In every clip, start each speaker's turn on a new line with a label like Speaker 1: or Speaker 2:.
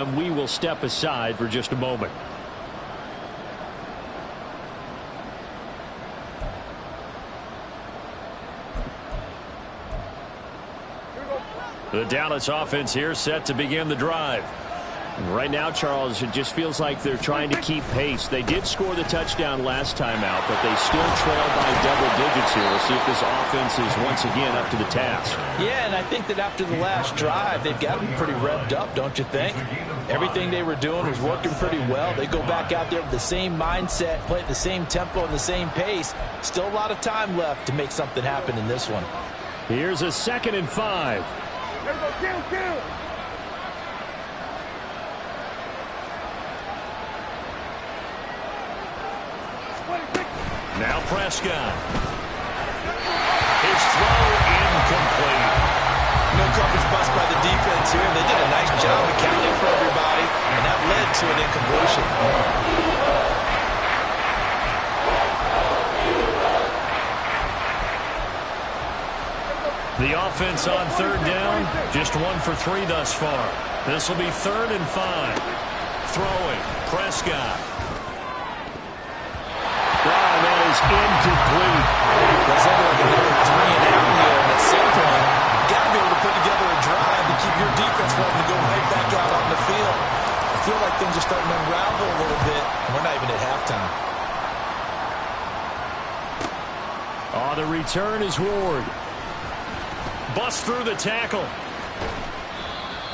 Speaker 1: We will step aside for just a moment. The Dallas offense here set to begin the drive. Right now, Charles, it just feels like they're trying to keep pace. They did score the touchdown last time out, but they still trail by double digits here. We'll see if this offense is once again up to the task.
Speaker 2: Yeah, and I think that after the last drive, they've got them pretty revved up, don't you think? Everything they were doing was working pretty well. They go back out there with the same mindset, play at the same tempo and the same pace. Still a lot of time left to make something happen in this one.
Speaker 1: Here's a 2nd and 5. Now Prescott. His throw incomplete.
Speaker 2: No coverage bust by the defense here. They did a nice job accounting for everybody, and that led to an incompletion.
Speaker 1: The offense on 3rd down, just 1 for 3 thus far. This will be 3rd and 5. Throwing, Prescott. That is incomplete.
Speaker 2: That's like another 3 and out here, and at some point, you got to be able to put together a drive to keep your defense from having to go right back out on the field. I feel like things are starting to unravel a little bit, and we're not even at halftime.
Speaker 1: On the return is Ward. Bust through the tackle.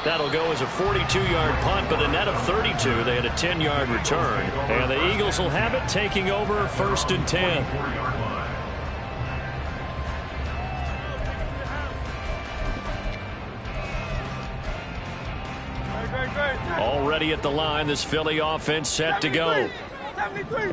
Speaker 1: That'll go as a 42-yard punt, but a net of 32. They had a 10-yard return. And the Eagles will have it, taking over 1st and 10. Already at the line, this Philly offense set to go.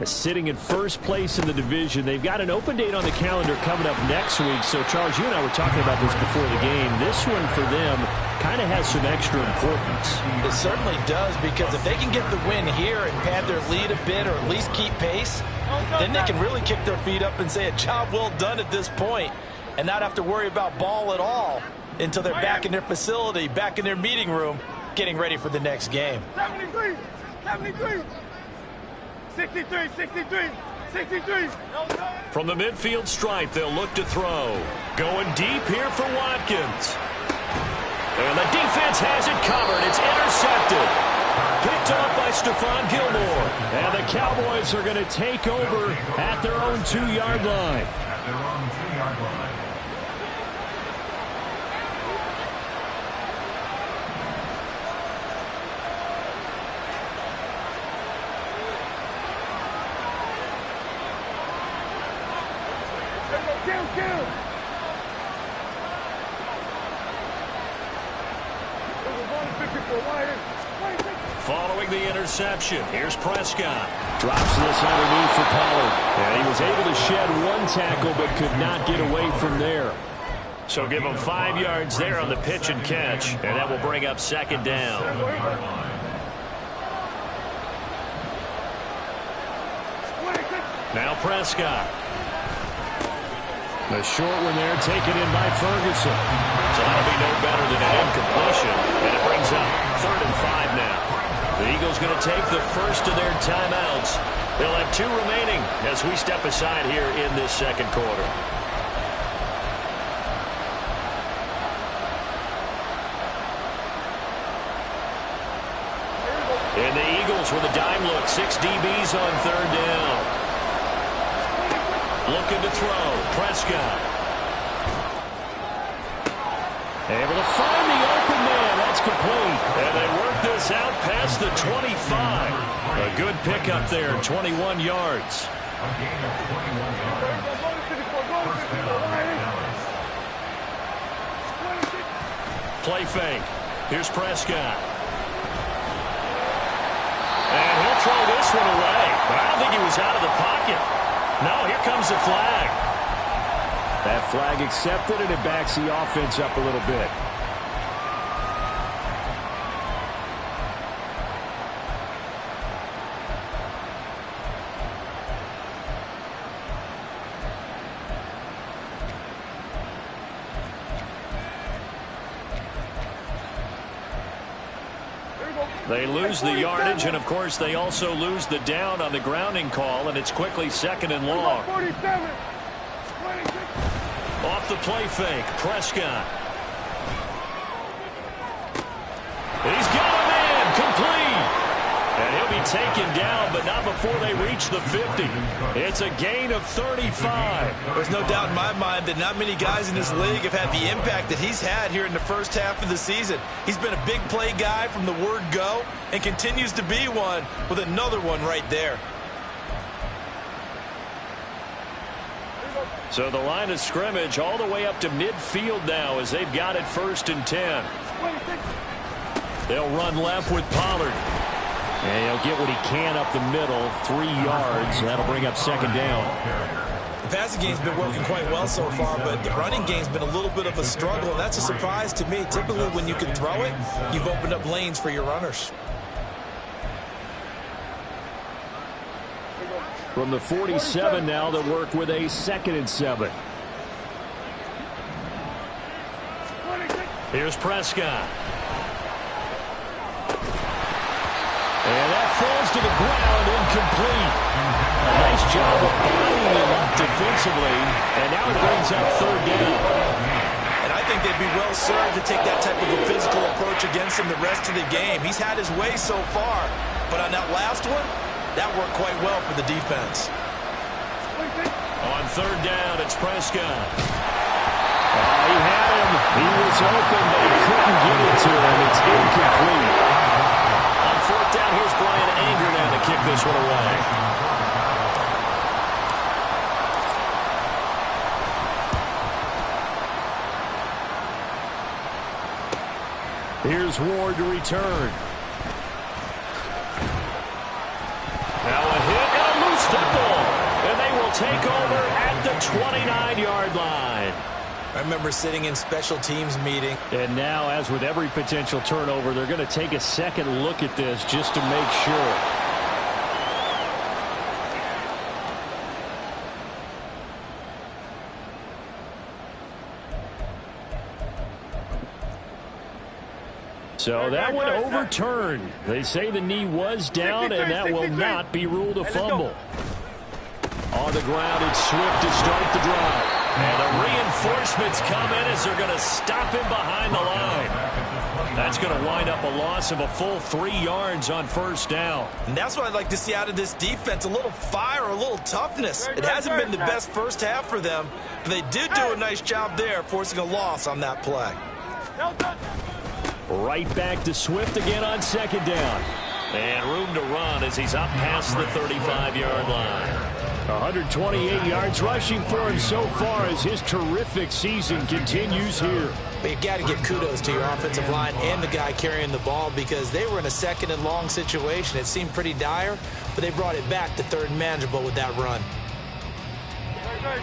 Speaker 1: Sitting in first place in the division. They've got an open date on the calendar coming up next week. So, Charles, you and I were talking about this before the game. This one for them kind of has some extra importance.
Speaker 2: It certainly does, because if they can get the win here and pad their lead a bit or at least keep pace, then they can really kick their feet up and say a job well done at this point and not have to worry about ball at all until they're back in their facility, back in their meeting room, getting ready for the next game.
Speaker 3: 73, 73. 63, 63, 63.
Speaker 1: From the midfield stripe, they'll look to throw. Going deep here for Watkins. And the defense has it covered. It's intercepted. Picked off by Stephon Gilmore. And the Cowboys are going to take over at their own 2-yard line. Following the interception, here's Prescott. Drops this underneath for Pollard. And he was able to shed 1 tackle but could not get away from there. So give him 5 yards there on the pitch and catch, and that will bring up 2nd down. Now Prescott. The short one there taken in by Ferguson. So that'll be no better than an incompletion. And it brings up 3rd and 5 now. The Eagles going to take the first of their timeouts. They'll have 2 remaining as we step aside here in this 2nd quarter. And the Eagles with a dime look. 6 DBs on 3rd down. Looking to throw. Prescott. Able to find the open man. That's complete. And they work this out past the 25. A good pickup there. 21 yards. Play fake. Here's Prescott. And he'll throw this one away. But I don't think he was out of the pocket. No, here comes the flag. That flag accepted, and it backs the offense up a little bit.
Speaker 3: There you go.
Speaker 1: They lose the yardage, and, of course, they also lose the down on the grounding call, and it's quickly 2nd and long.
Speaker 3: 47.
Speaker 1: Off the play fake, Prescott. He's got a man, complete. And he'll be taken down, but not before they reach the 50. It's a gain of 35.
Speaker 2: There's no doubt in my mind that not many guys in this league have had the impact that he's had here in the first half of the season. He's been a big play guy from the word go and continues to be one with another one right there.
Speaker 1: So the line of scrimmage all the way up to midfield now as they've got it 1st and 10. They'll run left with Pollard. And he'll get what he can up the middle, 3 yards. That'll bring up 2nd down.
Speaker 2: The passing game's been working quite well so far, but the running game's been a little bit of a struggle, and that's a surprise to me. Typically, when you can throw it, you've opened up lanes for your runners.
Speaker 1: From the 47 now, they'll work with a 2nd and 7. Here's Prescott. And that falls to the ground, incomplete. A nice job of bodying him up defensively, and now it brings up 3rd down.
Speaker 2: And I think they'd be well served to take that type of a physical approach against him the rest of the game. He's had his way so far, but on that last one, that worked quite well for the defense.
Speaker 1: On 3rd down, it's Prescott. He had him. He was open, but he couldn't get it to him. It's incomplete. On 4th down, here's Brian Anger now to kick this one away. Here's Ward to return. Now a hit and a loose football. And they will take over at the 29-yard line.
Speaker 2: I remember sitting in special teams meeting.
Speaker 1: And now, as with every potential turnover, they're going to take a second look at this just to make sure. So that one overturned. They say the knee was down, and that will not be ruled a fumble. On the ground, it's Swift to start the drive. And the reinforcements come in as they're going to stop him behind the line. That's going to wind up a loss of a full 3 yards on 1st down.
Speaker 2: And that's what I'd like to see out of this defense, a little fire, a little toughness. It hasn't been the best first half for them, but they did do a nice job there, forcing a loss on that play.
Speaker 1: Right back to Swift again on 2nd down. And room to run as he's up past the 35-yard line. 128 yards rushing for him so far as his terrific season continues here.
Speaker 2: But you've got to give kudos to your offensive line and the guy carrying the ball because they were in a 2nd and long situation. It seemed pretty dire, but they brought it back to 3rd and manageable with that run.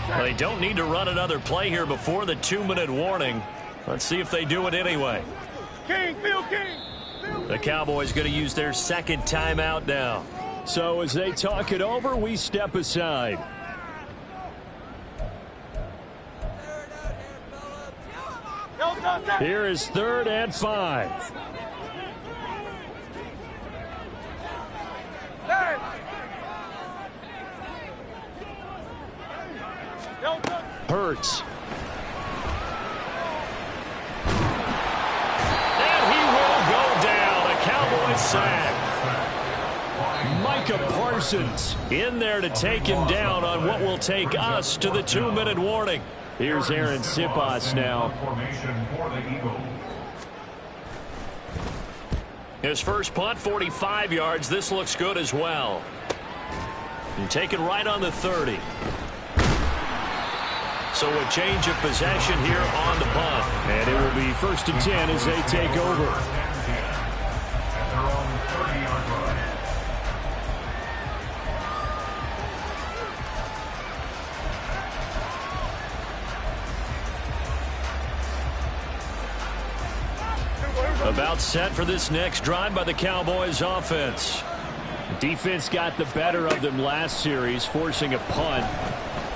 Speaker 1: Well, they don't need to run another play here before the 2-minute warning. Let's see if they do it anyway.
Speaker 3: King, Phil King.
Speaker 1: The Cowboys going to use their 2nd timeout now. So as they talk it over, we step aside. Here is 3rd and 5. Hurts. And he will go down. A Cowboys sack. Micah Parsons in there to take him down on what will take us to the 2-minute warning. Here's Aaron Sipas now. His first punt, 45 yards. This looks good as well. And taken right on the 30. So a change of possession here on the punt. And it will be 1st and 10 as they take over. About set for this next drive by the Cowboys offense. Defense got the better of them last series, forcing a punt.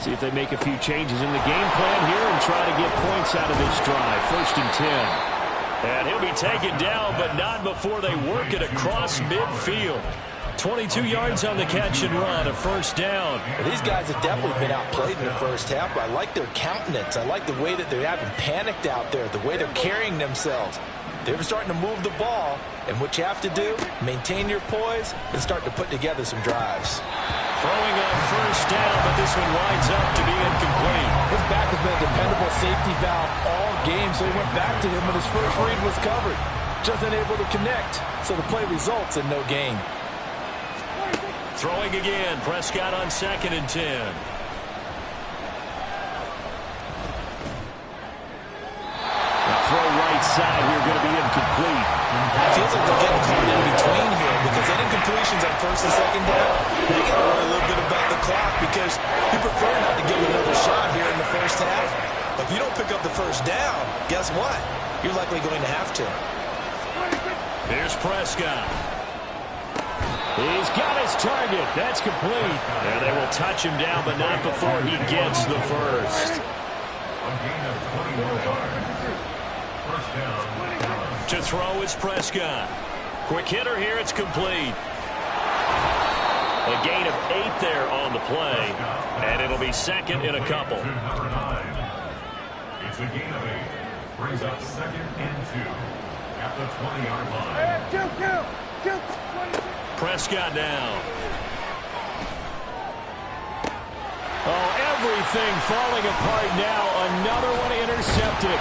Speaker 1: See if they make a few changes in the game plan here and try to get points out of this drive. 1st and 10. And he'll be taken down, but not before they work it across midfield. 22 yards on the catch and run, a first down.
Speaker 2: These guys have definitely been outplayed in the first half, but I like their countenance. I like the way that they haven't panicked out there, the way they're carrying themselves. They're starting to move the ball, and what you have to do, maintain your poise and start to put together some drives.
Speaker 1: Throwing on first down, but this one winds up to be incomplete.
Speaker 2: His back has been a dependable safety valve all game, so he went back to him when his first read was covered. Just unable to connect, so the play results in no gain.
Speaker 1: Throwing again, Prescott on 2nd and 10. Throw right side here, going to be incomplete.
Speaker 2: It feels like they're getting caught in between here because any incompletions on 1st and 2nd down, they got to worry a little bit about the clock because you prefer not to give them another shot here in the first half. But if you don't pick up the first down, guess what? You're likely going to have to.
Speaker 1: Here's Prescott. He's got his target. That's complete. And they will touch him down, but not before he gets the first.
Speaker 4: A gain of 21 yards. First down.
Speaker 1: To throw is Prescott. Quick hitter here. It's complete. A gain of 8 there on the play. And it'll be 2nd in a couple.
Speaker 4: Number 9. It's a gain of 8. Brings up 2nd and 2. At the 20-yard line.
Speaker 1: Prescott now. Oh, everything falling apart now. Another one intercepted.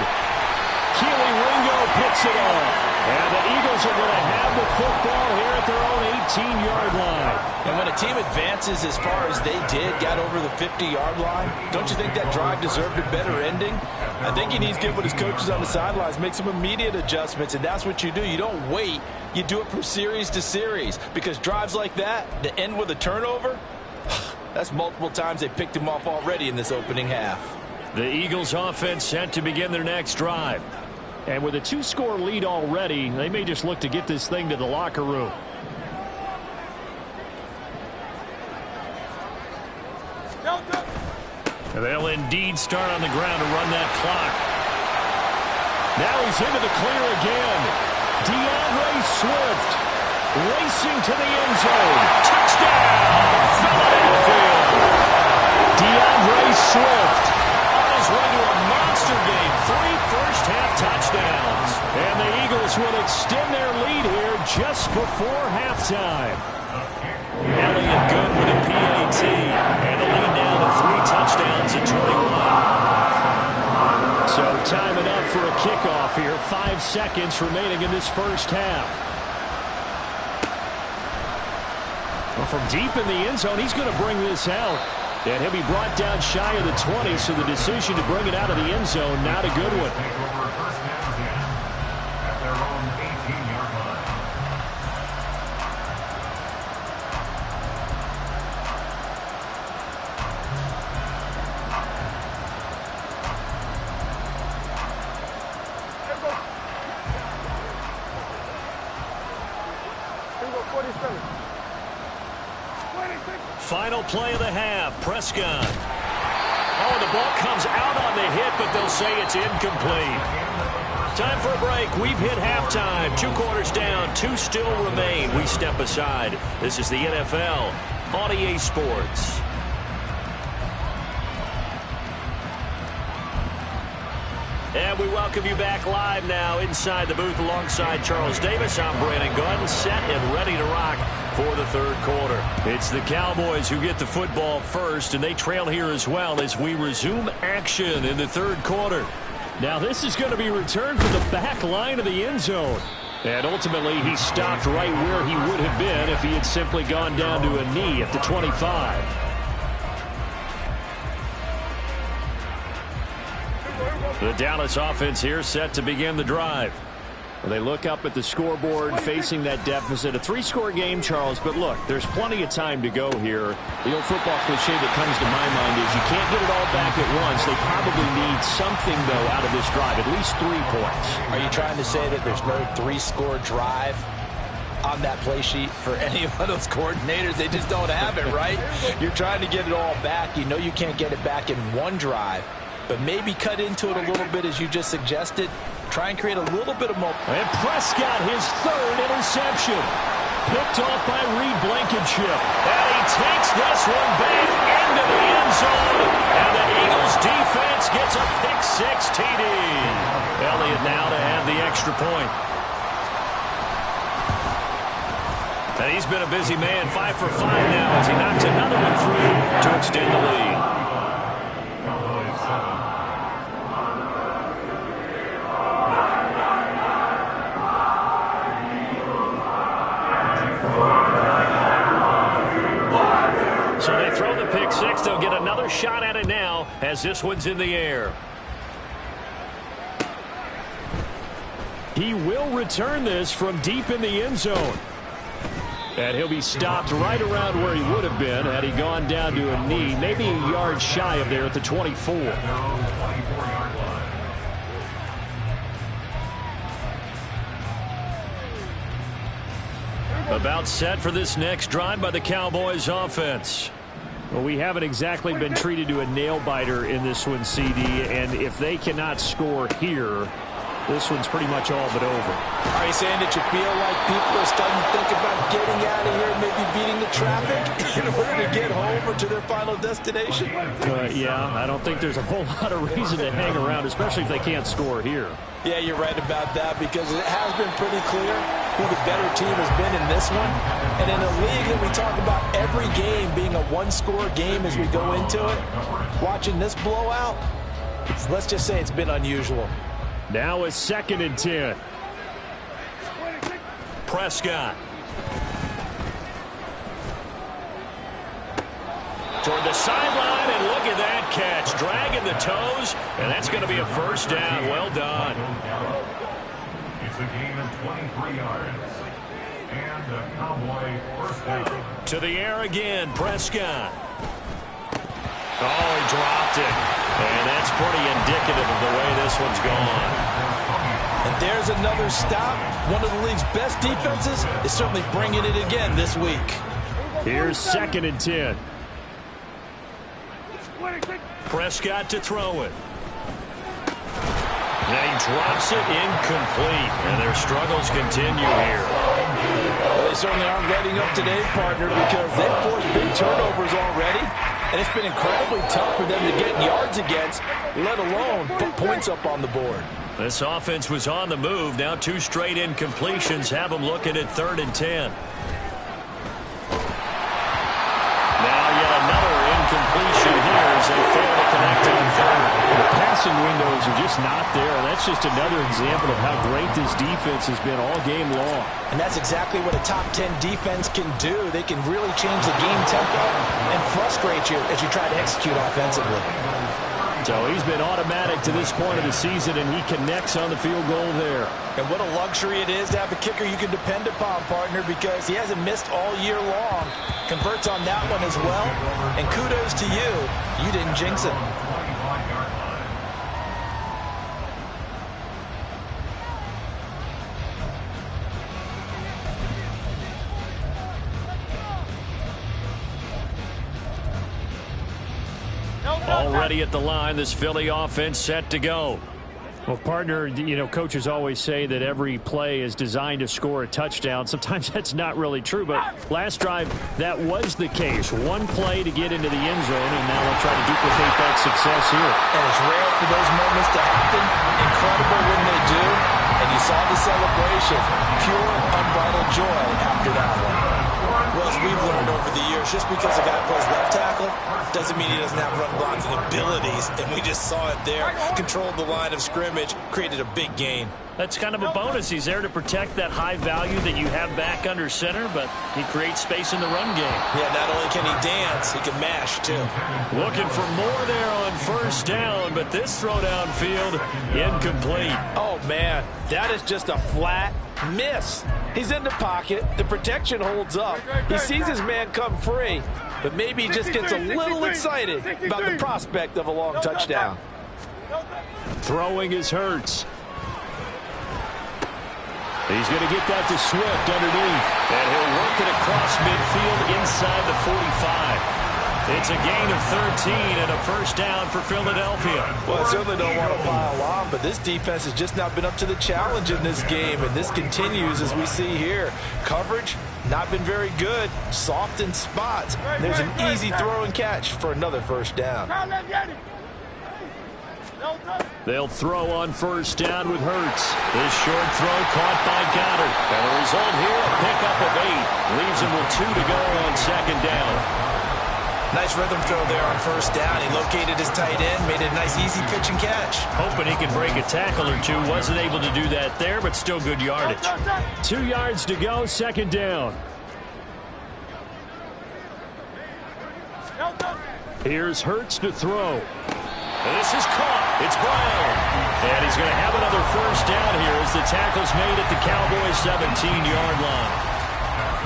Speaker 1: Keely Ringo picks it off. And the Eagles are going to have the football here at their own 18-yard line.
Speaker 2: And when a team advances as far as they did, got over the 50-yard line, don't you think that drive deserved a better ending? I think he needs to get with his coaches on the sidelines, make some immediate adjustments, and that's what you do. You don't wait. You do it from series to series because drives like that, to end with a turnover, that's multiple times they picked him off already in this opening half.
Speaker 1: The Eagles offense set to begin their next drive. And with a 2-score lead already, they may just look to get this thing to the locker room. They'll indeed start on the ground to run that clock. Now he's into the clear again. DeAndre Swift racing to the end zone. Touchdown, Philadelphia. DeAndre Swift on his way to a monster game. 3 first-half touchdowns. And the Eagles will extend their lead here just before halftime. Elliott good with a PAT. And the lead now to 3 touchdowns at 21. So timing up for a kickoff here. 5 seconds remaining in this first half. Well, from deep in the end zone, he's going to bring this out. And he'll be brought down shy of the 20, so the decision to bring it out of the end zone, not a good one.
Speaker 4: Take over first down again at their own 18-yard line.
Speaker 1: Final play of the half, Prescott. Oh, the ball comes out on the hit, but they'll say it's incomplete. Time for a break. We've hit halftime. 2 quarters down, 2 still remain. We step aside. This is the NFL on EA Sports. And we welcome you back live now inside the booth alongside Charles Davis. I'm Brandon Gordon, set and ready to rock for the third quarter. It's the Cowboys who get the football first, and they trail here as well as we resume action in the third quarter. Now this is going to be returned from the back line of the end zone. And ultimately he stopped right where he would have been if he had simply gone down to a knee at the 25. The Dallas offense here set to begin the drive. They look up at the scoreboard facing that deficit. A 3-score game, Charles, but look, there's plenty of time to go here. The old football cliche that comes to my mind is you can't get it all back at once. They probably need something, though, out of this drive, at least 3 points.
Speaker 2: Are you trying to say that there's no 3-score drive on that play sheet for any of those coordinators? They just don't have it, right? You're trying to get it all back. You know you can't get it back in one drive. but maybe cut into it a little bit as you just suggested. Try and create a little bit of momentum.
Speaker 1: And Prescott, his third interception. Picked off by Reed Blankenship. And he takes this one back into the end zone. And the Eagles defense gets a pick-6 TD. Elliott now to have the extra point. And he's been a busy man, 5 for 5 now as he knocks another one through to extend the lead. So they throw the pick-6. They'll get another shot at it now as this one's in the air. He will return this from deep in the end zone. And he'll be stopped right around where he would have been had he gone down to a knee, maybe a yard shy of there at the 24. About set for this next drive by the Cowboys offense. Well, we haven't exactly been treated to a nail-biter in this one, CD, and if they cannot score here, this one's pretty much all but over.
Speaker 2: Are you saying that you feel like people are starting to think about getting out of here, maybe beating the traffic in order to get home or to their final destination?
Speaker 1: Yeah, I don't think there's a whole lot of reason to hang around, especially if they can't score here.
Speaker 2: Yeah, you're right about that because it has been pretty clear who the better team has been in this one. And in a league that we talk about every game being a one-score game as we go into it, watching this blowout, let's just say it's been unusual.
Speaker 1: Now a 2nd and 10. Prescott. Toward the sideline, and look at that catch. Dragging the toes, and that's going to be a first down. Well done.
Speaker 4: It's a gain of 23 yards. And a Cowboy first down.
Speaker 1: To the air again, Prescott. Oh, he dropped it. And that's pretty indicative of the way this one's gone.
Speaker 2: And there's another stop. One of the league's best defenses is certainly bringing it again this week.
Speaker 1: Here's 2nd and 10. Prescott to throw it. And he drops it incomplete. And their struggles continue here.
Speaker 2: Well, they certainly aren't letting up today, partner, because they've forced big turnovers already. And it's been incredibly tough for them to get yards against, let alone put points up on the board.
Speaker 1: This offense was on the move. Now 2 straight incompletions have them looking at 3rd and 10. Now yet another incompletion here as they fail to connect on 3rd. The passing windows are just not there. That's just another example of how great this defense has been all game long.
Speaker 2: And that's exactly what a top 10 defense can do. They can really change the game tempo and frustrate you as you try to execute offensively.
Speaker 1: So he's been automatic to this point of the season, and he connects on the field goal there.
Speaker 2: And what a luxury it is to have a kicker you can depend upon, partner, because he hasn't missed all year long. Converts on that one as well. And kudos to you. You didn't jinx it.
Speaker 1: Already at the line, this Philly offense set to go. Well, partner, you know, coaches always say that every play is designed to score a touchdown. Sometimes that's not really true, but last drive, that was the case. One play to get into the end zone, and now they'll try to duplicate that success here.
Speaker 2: And it's rare for those moments to happen. Incredible when they do. And you saw the celebration. Pure, unbridled joy after that one. Well, as we've learned over the years, just because a guy plays left tackle doesn't mean he doesn't have run blocking abilities. And we just saw it there. Controlled the line of scrimmage, created a big gain.
Speaker 1: That's kind of a bonus. He's there to protect that high value that you have back under center, but he creates space in the run game.
Speaker 2: Yeah, not only can he dance, he can mash, too.
Speaker 1: Looking for more there on first down, but this throw downfield, incomplete.
Speaker 2: Oh, man, that is just a flat miss. He's in the pocket. The protection holds up. He sees his man come free, but maybe he just gets a little excited about the prospect of a long touchdown.
Speaker 1: Throwing is Hurts. He's going to get that to Swift underneath. And he'll work it across midfield inside the 45. It's a gain of 13 and a first down for Philadelphia.
Speaker 2: Well, I certainly don't want to pile on, but this defense has just not been up to the challenge in this game, and this continues as we see here. Coverage, not been very good. Soft in spots. There's an easy throw and catch for another first down.
Speaker 1: They'll throw on first down with Hurts. This short throw caught by Goddard. And the result here, a pickup of 8. Leaves him with 2 to go on second down.
Speaker 2: Nice rhythm throw there on first down. He located his tight end, made it a nice easy pitch and catch.
Speaker 1: Hoping he could break a tackle or two. Wasn't able to do that there, but still good yardage. 2 yards to go, second down. Here's Hurts to throw. And this is caught. It's Brown. And he's going to have another first down here as the tackle's made at the Cowboys' 17-yard line.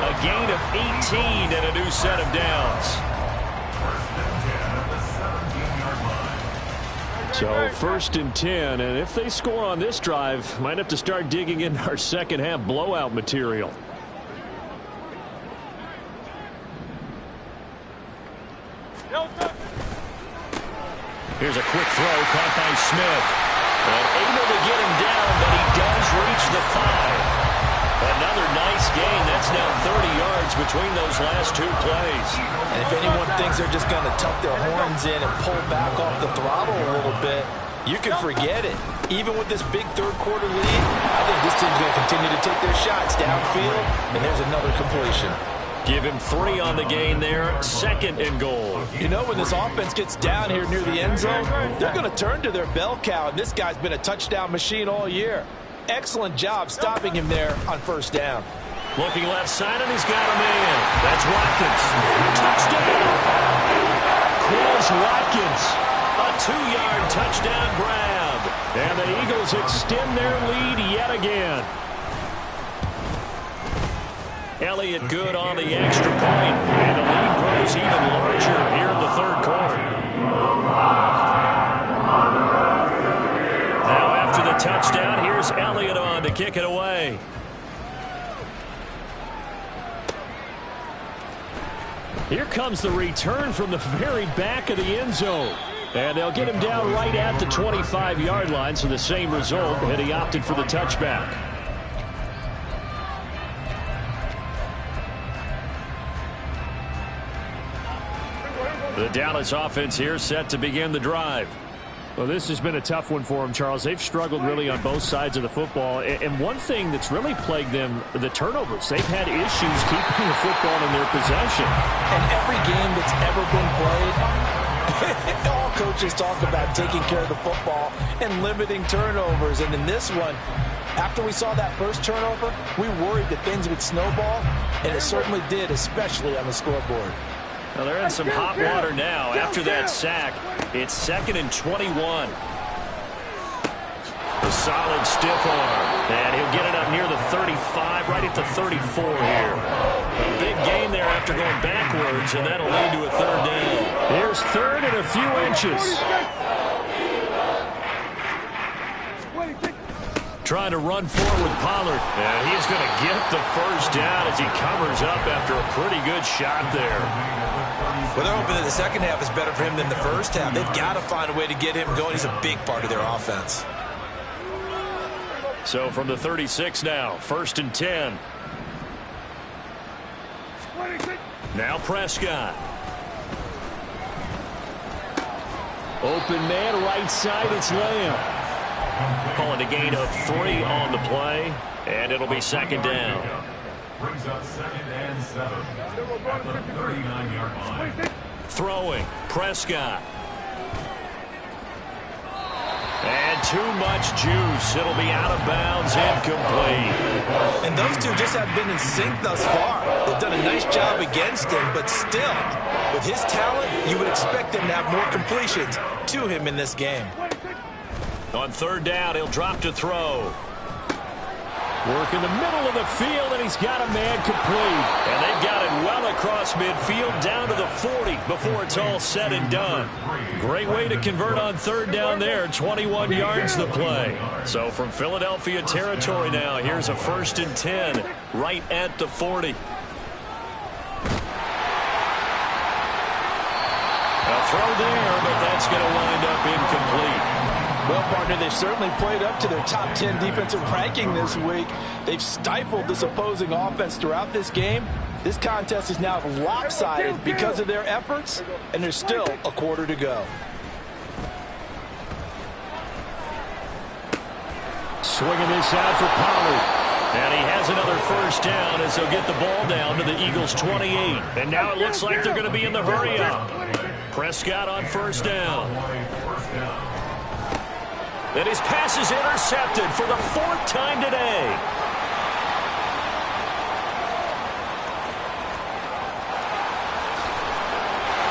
Speaker 1: A gain of 18 and a new set of downs. So first and 10, and if they score on this drive, might have to start digging in our second half blowout material. Here's a quick throw caught by Smith. And able to get him down, but he does reach the 5. Another nice gain. That's now 30 yards between those last 2 plays.
Speaker 2: And if anyone thinks they're just going to tuck their horns in and pull back off the throttle a little bit, you can forget it. Even with this big third-quarter lead, I think this team's going to continue to take their shots downfield, and there's another completion.
Speaker 1: Give him 3 on the gain there. Second and goal.
Speaker 2: You know, when this offense gets down here near the end zone, they're going to turn to their bell cow, and this guy's been a touchdown machine all year. Excellent job stopping him there on first down.
Speaker 1: Looking left side, and he's got a man. That's Watkins. Touchdown! Quez Watkins. A 2-yard touchdown grab. And the Eagles extend their lead yet again. Elliott good on the extra point. And the lead grows even larger here in the third quarter. Now after the touchdown, here's Elliott on to kick it away. Here comes the return from the very back of the end zone. And they'll get him down right at the 25-yard line, so the same result, and he opted for the touchback. The Dallas offense here set to begin the drive. Well, this has been a tough one for them, Charles. They've struggled really on both sides of the football. And one thing that's really plagued them, the turnovers. They've had issues keeping the football in their possession.
Speaker 2: And every game that's ever been played, all coaches talk about taking care of the football and limiting turnovers. And in this one, after we saw that first turnover, we worried that things would snowball, and it certainly did, especially on the scoreboard.
Speaker 1: Well, they're in some hot water now. After that sack, it's 2nd and 21. A solid stiff arm. And he'll get it up near the 35, right at the 34 here. A big gain there after going backwards, and that'll lead to a third down. Here's third and a few inches. Trying to run forward with Pollard. And he's going to get the first down as he covers up after a pretty good shot there.
Speaker 2: Well, they're hoping that the second half is better for him than the first half. They've got to find a way to get him going. He's a big part of their offense.
Speaker 1: So from the 36 now, 1st and 10. Now Prescott. Open man, right side, it's Lamb. Calling a gain of 3 on the play, and it'll be second down.
Speaker 4: Brings up 2nd and 7 at the 39-yard line.
Speaker 1: Throwing, Prescott. And too much juice. It'll be out of bounds, incomplete.
Speaker 2: And those two just have been in sync thus far. They've done a nice job against him, but still, with his talent, you would expect him to have more completions to him in this game.
Speaker 1: On third down, he'll drop to throw. Work in the middle of the field, and he's got a man complete. And they've got it well across midfield, down to the 40 before it's all said and done. Great way to convert on third down there. 21 yards the play. So from Philadelphia territory now, here's a 1st and 10 right at the 40. throw there, but that's going to wind up incomplete.
Speaker 2: Well, partner, they've certainly played up to their top 10 defensive ranking this week. They've stifled this opposing offense throughout this game. This contest is now lopsided because of their efforts, and there's still a quarter to go.
Speaker 1: Swinging this out for Pollard. And he has another first down as they'll get the ball down to the Eagles' 28. And now it looks like they're going to be in the hurry-up. Prescott on first down. And his pass is intercepted for the 4th time today.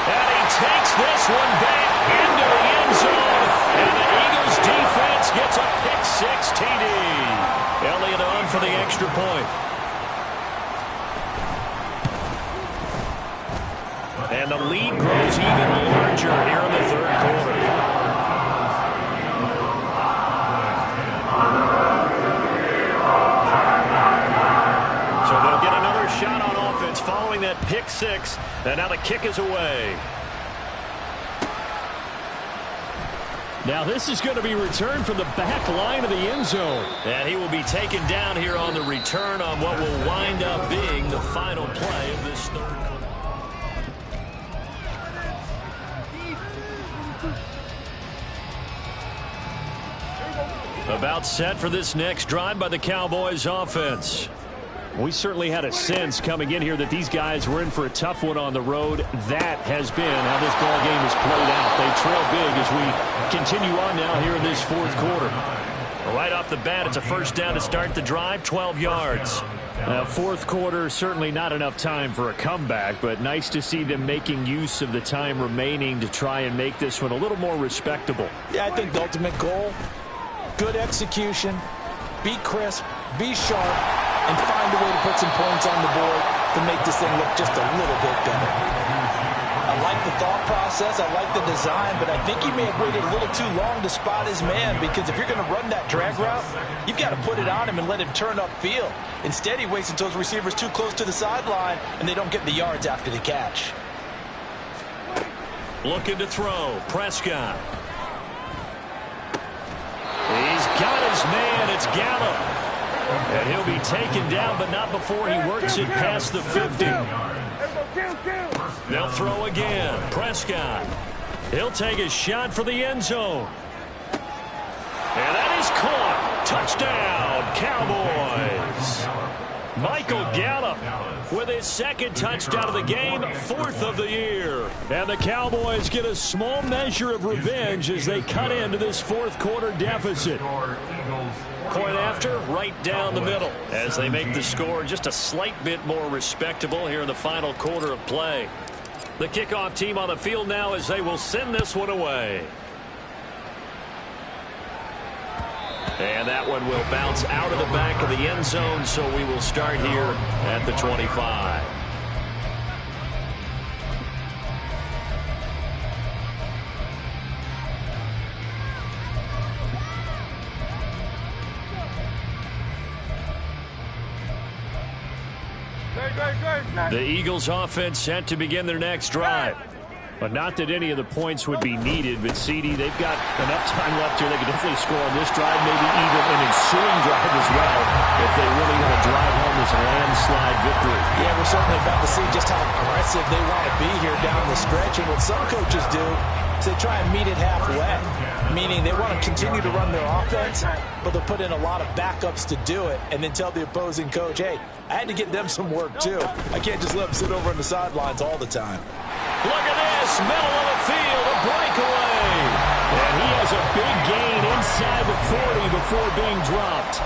Speaker 1: And he takes this one back into the end zone. And the Eagles defense gets a pick-6 TD. Elliott on for the extra point. And the lead grows even larger here in the 3rd quarter. So they'll get another shot on offense following that pick-6. And now the kick is away. Now this is going to be returned from the back line of the end zone. And he will be taken down here on the return on what will wind up being the final play of this 3rd quarter. About set for this next drive by the Cowboys offense. We certainly had a sense coming in here that these guys were in for a tough one on the road. That has been how this ball game has played out. They trail big as we continue on now here in this 4th quarter. Right off the bat, it's a first down to start the drive, 12 yards. 4th quarter, certainly not enough time for a comeback, but nice to see them making use of the time remaining to try and make this one a little more respectable.
Speaker 2: Yeah, I think the ultimate goal, good execution, be crisp, be sharp, and find a way to put some points on the board to make this thing look just a little bit better. I like the thought process, I like the design, but I think he may have waited a little too long to spot his man, because if you're going to run that drag route, you've got to put it on him and let him turn upfield. Instead, he waits until his receivers too close to the sideline, and they don't get the yards after the catch.
Speaker 1: Looking to throw, Prescott. He's got his man, it's Gallup. And he'll be taken down, but not before he works it past the 50. They'll throw again. Prescott. He'll take a shot for the end zone. And that is caught. Touchdown, Cowboys. Michael Gallup with his 2nd touchdown of the game, 4th of the year. And the Cowboys get a small measure of revenge as they cut into this 4th quarter deficit. Point after, right down the middle, as they make the score just a slight bit more respectable here in the final quarter of play. The kickoff team on the field now as they will send this one away. And that one will bounce out of the back of the end zone, so we will start here at the 25. The Eagles offense set to begin their next drive. But not that any of the points would be needed, but CD, they've got enough time left here. They can definitely score on this drive, maybe even an ensuing drive as well, if they really want to drive home this landslide victory.
Speaker 2: Yeah, we're certainly about to see just how aggressive they want to be here down the stretch. And what some coaches do is they try and meet it halfway, meaning they want to continue to run their offense, but they'll put in a lot of backups to do it, and then tell the opposing coach, hey, I had to get them some work too. I can't just let them sit over on the sidelines all the time.
Speaker 1: Look at this, middle of the field, a breakaway. And he has a big gain inside the 40 before being dropped.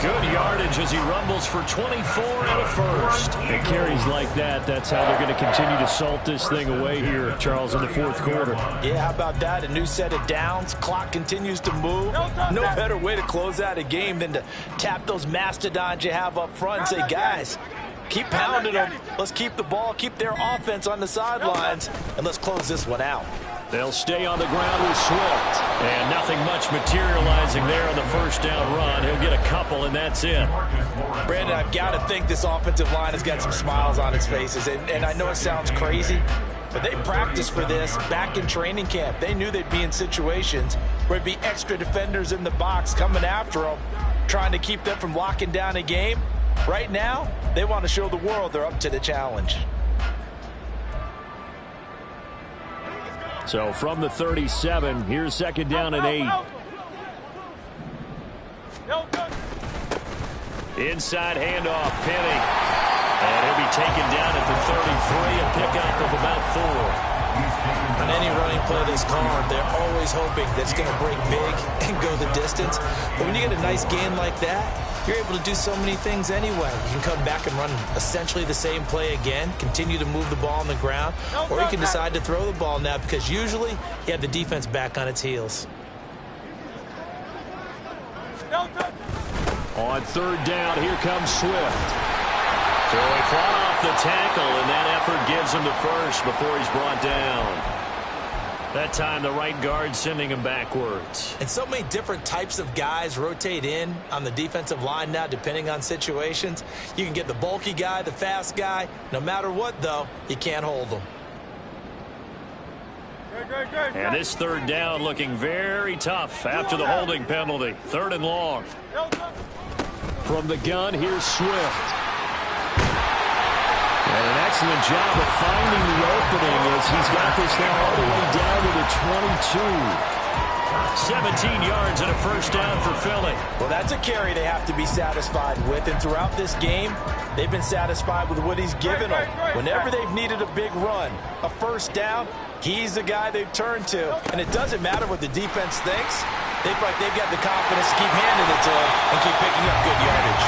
Speaker 1: Good yardage as he rumbles for 24 and a first. And carries like that, that's how they're going to continue to salt this thing away here, Charles, in the 4th quarter.
Speaker 2: Yeah, how about that? A new set of downs. Clock continues to move. No better way to close out a game than to tap those mastodons you have up front and say, guys, keep pounding them. Let's keep the ball, keep their offense on the sidelines, and let's close this one out.
Speaker 1: They'll stay on the ground with Swift. And nothing much materializing there on the first down run. He'll get a couple, and that's it.
Speaker 2: Brandon, I've got to think this offensive line has got some smiles on its faces. And I know it sounds crazy, But they practiced for this back in training camp. They knew they'd be in situations where it'd be extra defenders in the box coming after them, trying to keep them from locking down a game. Right now, they want to show the world they're up to the challenge.
Speaker 1: So from the 37, here's second down and 8. Inside handoff, Penny. And he'll be taken down at the 33, a pickup of about 4.
Speaker 2: On any running play that's called, they're always hoping that it's going to break big and go the distance. But when you get a nice game like that, you're able to do so many things anyway. You can come back and run essentially the same play again, continue to move the ball on the ground, or you can decide to throw the ball now because usually you have the defense back on its heels.
Speaker 1: On third down, here comes Swift. So he fought off the tackle, and that effort gives him the first before he's brought down. That time, the right guard sending him backwards.
Speaker 2: And so many different types of guys rotate in on the defensive line now, depending on situations. You can get the bulky guy, the fast guy. No matter what, though, you can't hold them.
Speaker 1: And this third down looking very tough after the holding penalty. Third and long. From the gun, here's Swift. And an excellent job of finding the opening as he's got this now all the way down to the 22. 17 yards and a first down for Philly.
Speaker 2: Well, that's a carry they have to be satisfied with. And throughout this game, they've been satisfied with what he's given them. Whenever they've needed a big run, a first down, he's the guy they've turned to. And it doesn't matter what the defense thinks. They feel like they've got the confidence to keep handing it to him and keep picking up good yardage.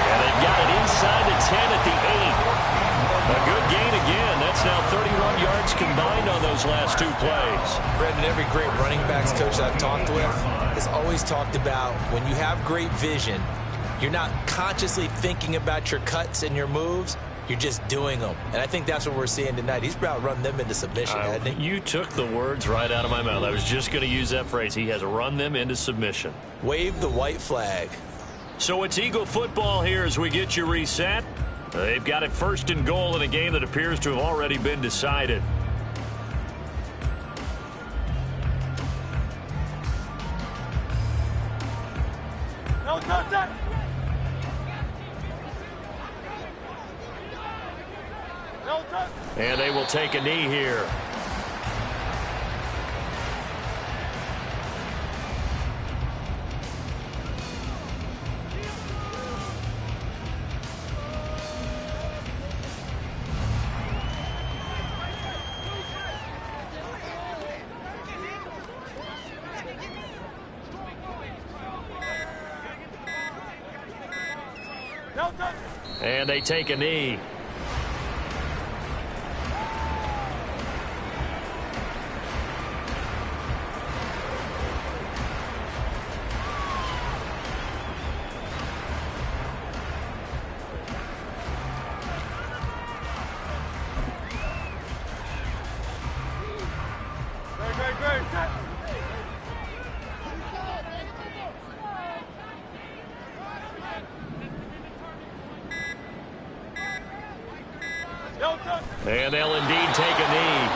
Speaker 1: And they've got it inside the 10 at the 8. A good gain again. That's now 31 yards combined on those last two plays.
Speaker 2: Brendan, every great running backs coach I've talked with has always talked about when you have great vision, you're not consciously thinking about your cuts and your moves. You're just doing them. And I think that's what we're seeing tonight. He's about run them into submission, hasn't he?
Speaker 1: You took the words right out of my mouth. I was just going to use that phrase. He has run them into submission.
Speaker 2: Wave the white flag.
Speaker 1: So it's Eagle football here as we get you reset. They've got it first and goal in a game that appears to have already been decided. And they will take a knee here. And they take a knee. And they'll indeed take a knee.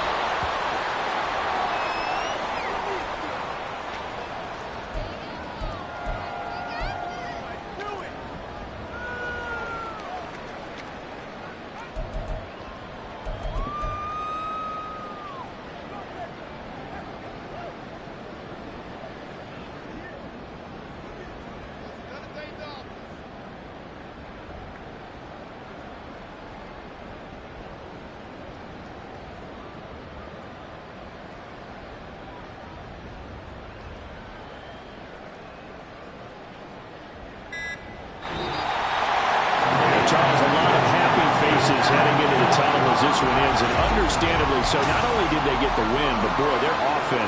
Speaker 1: Heading into the tunnel as this one ends, and understandably so. Not only did they get the win, but boy, their offense